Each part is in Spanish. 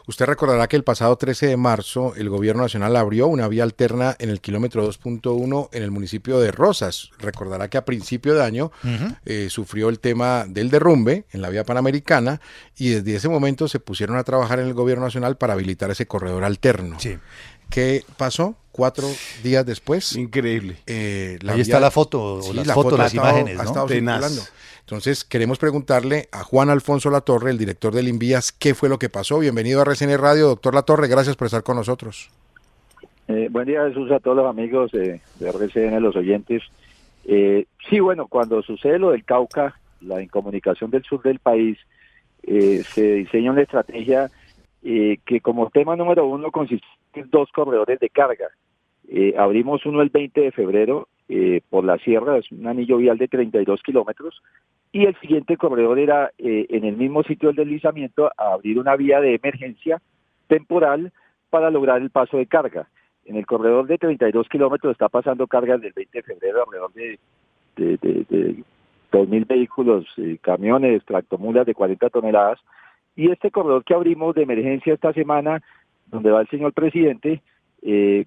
Usted recordará que el pasado 13 de marzo el gobierno nacional abrió una vía alterna en el kilómetro 2.1 en el municipio de Rosas. Recordará que a principio de año Ujú. sufrió el tema del derrumbe en la vía panamericana y desde ese momento se pusieron a trabajar en el gobierno nacional para habilitar ese corredor alterno. Sí. ¿Qué pasó? 4 días después, Increíble. la Ahí está vía, la foto, o sí, las la fotos, foto las imágenes, ha ¿no? estado circulando. Tenaz. Entonces, queremos preguntarle a Juan Alfonso Latorre, el director del Invías, qué fue lo que pasó. Bienvenido a RCN Radio, doctor Latorre, gracias por estar con nosotros. Buen día, Jesús, a todos los amigos de RCN, los oyentes. Sí, bueno, cuando sucede lo del Cauca, la incomunicación del sur del país, se diseña una estrategia que como tema número uno consiste en dos corredores de carga. Abrimos uno el 20 de febrero por la sierra, es un anillo vial de 32 kilómetros, y el siguiente corredor era en el mismo sitio del deslizamiento, a abrir una vía de emergencia temporal para lograr el paso de carga. En el corredor de 32 kilómetros está pasando cargas del 20 de febrero alrededor de 2.000 vehículos, camiones, tractomulas de 40 toneladas. Y este corredor que abrimos de emergencia esta semana, donde va el señor presidente,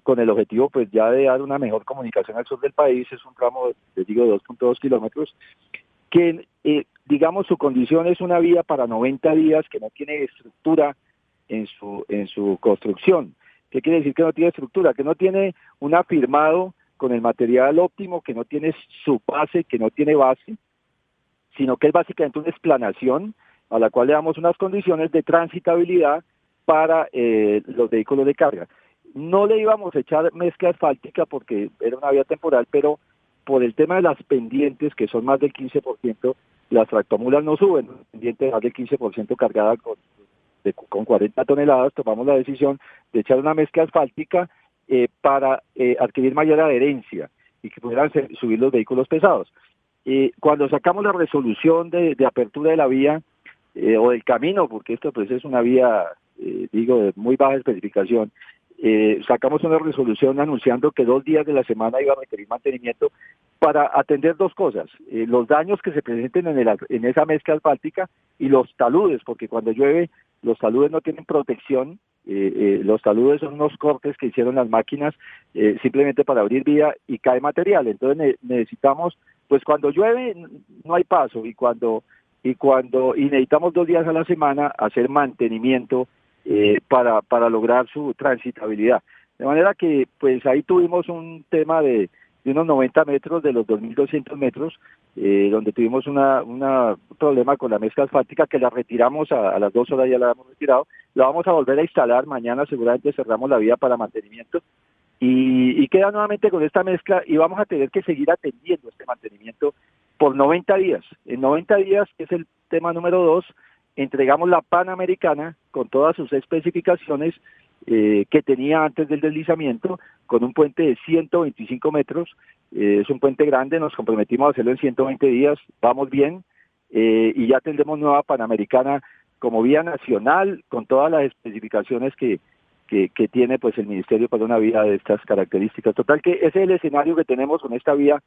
con el objetivo pues ya de dar una mejor comunicación al sur del país, es un tramo, les digo, de 2.2 kilómetros, que digamos su condición es una vía para 90 días que no tiene estructura en su construcción. ¿Qué quiere decir que no tiene estructura? Que no tiene un afirmado con el material óptimo, que no tiene su base, que no tiene base, sino que es básicamente una explanación a la cual le damos unas condiciones de transitabilidad para los vehículos de carga. No le íbamos a echar mezcla asfáltica porque era una vía temporal, pero por el tema de las pendientes, que son más del 15%, las tractomulas no suben, pendiente de más del 15% cargada con 40 toneladas, tomamos la decisión de echar una mezcla asfáltica para adquirir mayor adherencia y que pudieran subir los vehículos pesados. Cuando sacamos la resolución de apertura de la vía o del camino, porque esto pues es una vía, digo, de muy baja especificación, sacamos una resolución anunciando que 2 días de la semana iba a requerir mantenimiento para atender dos cosas, los daños que se presenten en esa mezcla asfáltica y los taludes, porque cuando llueve los taludes no tienen protección, los taludes son unos cortes que hicieron las máquinas simplemente para abrir vía y cae material, entonces necesitamos, pues cuando llueve no hay paso y necesitamos 2 días a la semana hacer mantenimiento para lograr su transitabilidad. De manera que pues ahí tuvimos un tema de unos 90 metros de los 2.200 metros, donde tuvimos un problema con la mezcla asfáltica que la retiramos a las 2 horas, ya la hemos retirado, la vamos a volver a instalar, mañana seguramente cerramos la vía para mantenimiento y queda nuevamente con esta mezcla y vamos a tener que seguir atendiendo este mantenimiento por 90 días. En 90 días, que es el tema número 2, entregamos la Panamericana con todas sus especificaciones que tenía antes del deslizamiento, con un puente de 125 metros, es un puente grande, nos comprometimos a hacerlo en 120 días, vamos bien, y ya tendremos nueva Panamericana como vía nacional, con todas las especificaciones que tiene pues el Ministerio para una vía de estas características. Total que ese es el escenario que tenemos con esta vía,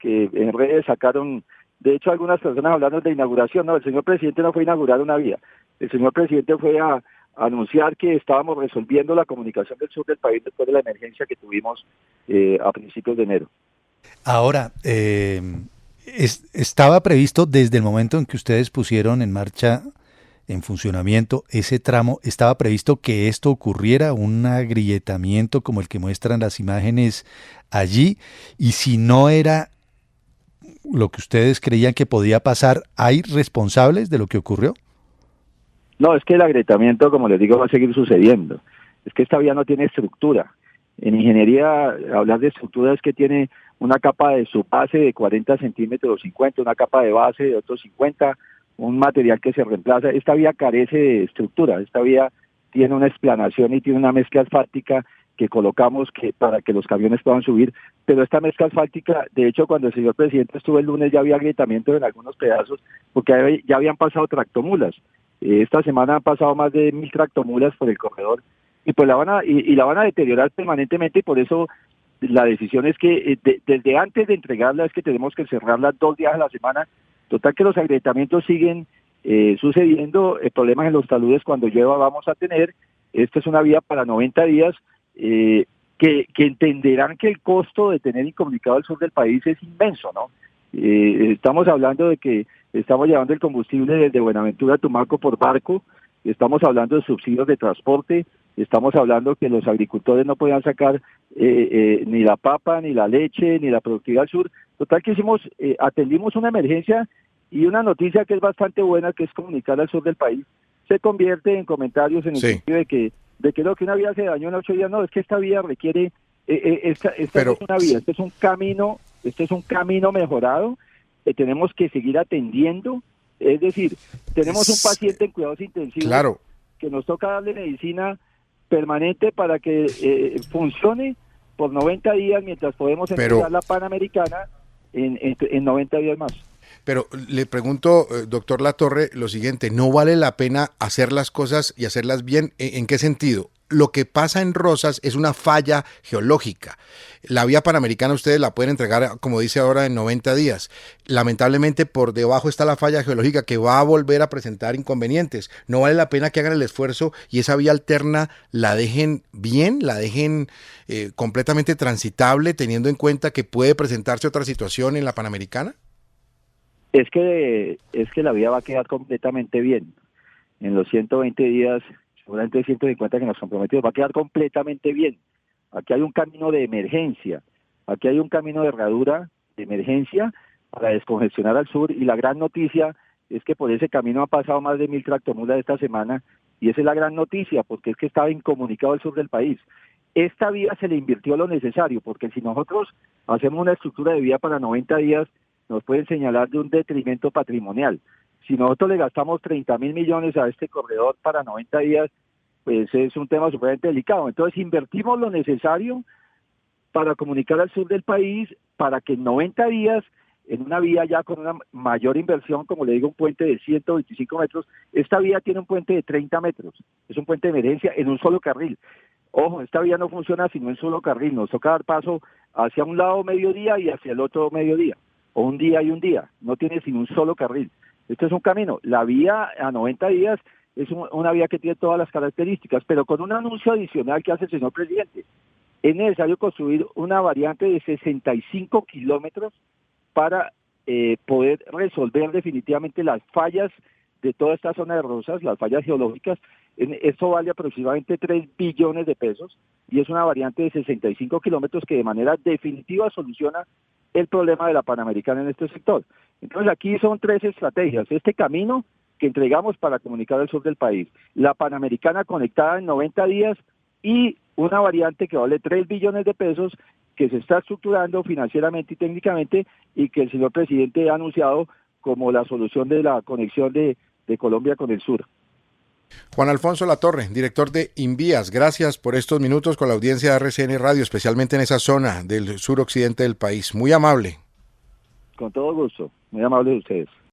que en redes sacaron, de hecho algunas personas hablando de inauguración, no, el señor presidente no fue a inaugurar una vía, el señor presidente fue a anunciar que estábamos resolviendo la comunicación del sur del país después de la emergencia que tuvimos a principios de enero. Ahora, estaba previsto desde el momento en que ustedes pusieron en marcha, en funcionamiento, ese tramo, estaba previsto que esto ocurriera, un agrietamiento como el que muestran las imágenes allí, y si no era lo que ustedes creían que podía pasar, ¿hay responsables de lo que ocurrió? No, es que el agrietamiento, como les digo, va a seguir sucediendo. Es que esta vía no tiene estructura. En ingeniería, hablar de estructura es que tiene una capa de subbase de 40 centímetros o 50, una capa de base de otros 50, un material que se reemplaza. Esta vía carece de estructura. Esta vía tiene una explanación y tiene una mezcla asfáltica que colocamos para que los camiones puedan subir. Pero esta mezcla asfáltica, de hecho, cuando el señor presidente estuvo el lunes ya había agrietamientos en algunos pedazos porque ya habían pasado tractomulas. Esta semana han pasado más de 1.000 tractomulas por el corredor y pues la van a deteriorar permanentemente y por eso la decisión es que desde antes de entregarla es que tenemos que cerrarla 2 días a la semana. Total que los agrietamientos siguen sucediendo, problemas en los taludes cuando llueva vamos a tener esta es una vía para 90 días, que entenderán que el costo de tener incomunicado el sur del país es inmenso, ¿no? Estamos hablando de que estamos llevando el combustible desde Buenaventura a Tumaco por barco, estamos hablando de subsidios de transporte, estamos hablando que los agricultores no podían sacar ni la papa, ni la leche, ni la productividad al sur. Total que atendimos una emergencia, y una noticia que es bastante buena, que es comunicar al sur del país, se convierte en comentarios en el sentido de que no, que una vía se dañó en 8 días. No, es que esta vía requiere, esta no es una vía, este es un camino mejorado que tenemos que seguir atendiendo. Es decir, tenemos un paciente en cuidados intensivos, claro, que nos toca darle medicina permanente para que funcione por 90 días, mientras podemos empezar la Panamericana en 90 días más. Pero le pregunto, doctor Latorre, lo siguiente: ¿no vale la pena hacer las cosas y hacerlas bien? ¿En qué sentido? Lo que pasa en Rosas es una falla geológica. La vía panamericana ustedes la pueden entregar, como dice ahora, en 90 días. Lamentablemente por debajo está la falla geológica, que va a volver a presentar inconvenientes. ¿No vale la pena que hagan el esfuerzo y esa vía alterna la dejen bien, la dejen completamente transitable, teniendo en cuenta que puede presentarse otra situación en la Panamericana? Es que la vía va a quedar completamente bien. En los 120 días, seguramente 150 que nos comprometimos, va a quedar completamente bien. Aquí hay un camino de emergencia, aquí hay un camino de herradura de emergencia para descongestionar al sur, y la gran noticia es que por ese camino han pasado más de 1.000 tractomulas esta semana, y esa es la gran noticia, porque es que estaba incomunicado el sur del país. Esta vía se le invirtió lo necesario, porque si nosotros hacemos una estructura de vía para 90 días, nos pueden señalar de un detrimento patrimonial. Si nosotros le gastamos 30.000 millones a este corredor para 90 días, pues es un tema sumamente delicado. Entonces invertimos lo necesario para comunicar al sur del país, para que en 90 días, en una vía ya con una mayor inversión, como le digo, un puente de 125 metros, esta vía tiene un puente de 30 metros, es un puente de emergencia en un solo carril. Ojo, esta vía no funciona sino en un solo carril, nos toca dar paso hacia un lado mediodía y hacia el otro mediodía, o un día y un día, no tiene sino un solo carril. Esto es un camino. La vía a 90 días es una vía que tiene todas las características, pero con un anuncio adicional que hace el señor presidente. Es necesario construir una variante de 65 kilómetros para poder resolver definitivamente las fallas de toda esta zona de Rosas, las fallas geológicas. Esto vale aproximadamente 3 billones de pesos, y es una variante de 65 kilómetros que de manera definitiva soluciona el problema de la Panamericana en este sector. Entonces aquí son 3 estrategias: este camino que entregamos para comunicar al sur del país, la Panamericana conectada en 90 días, y una variante que vale 3 billones de pesos, que se está estructurando financieramente y técnicamente, y que el señor presidente ha anunciado como la solución de la conexión de Colombia con el sur. Juan Alfonso Latorre, director de Invías, gracias por estos minutos con la audiencia de RCN Radio, especialmente en esa zona del suroccidente del país. Muy amable. Con todo gusto, muy amable de ustedes.